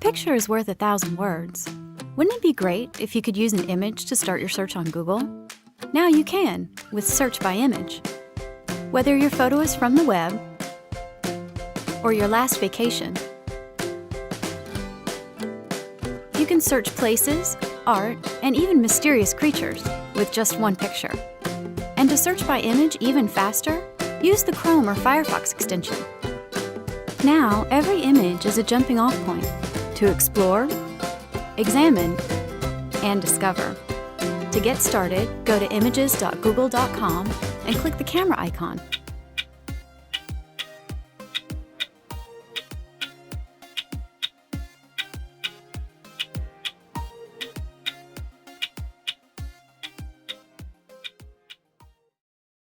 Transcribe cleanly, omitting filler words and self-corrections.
picture is worth 1,000 words. Wouldn't it be great if you could use an image to start your search on Google? Now you can with Search by Image. Whether your photo is from the web or your last vacation, you can search places, art, and even mysterious creatures with just one picture. And to search by image even faster, use the Chrome or Firefox extension. Now, every image is a jumping-off point to explore, examine, and discover. To get started, go to images.google.com and click the camera icon.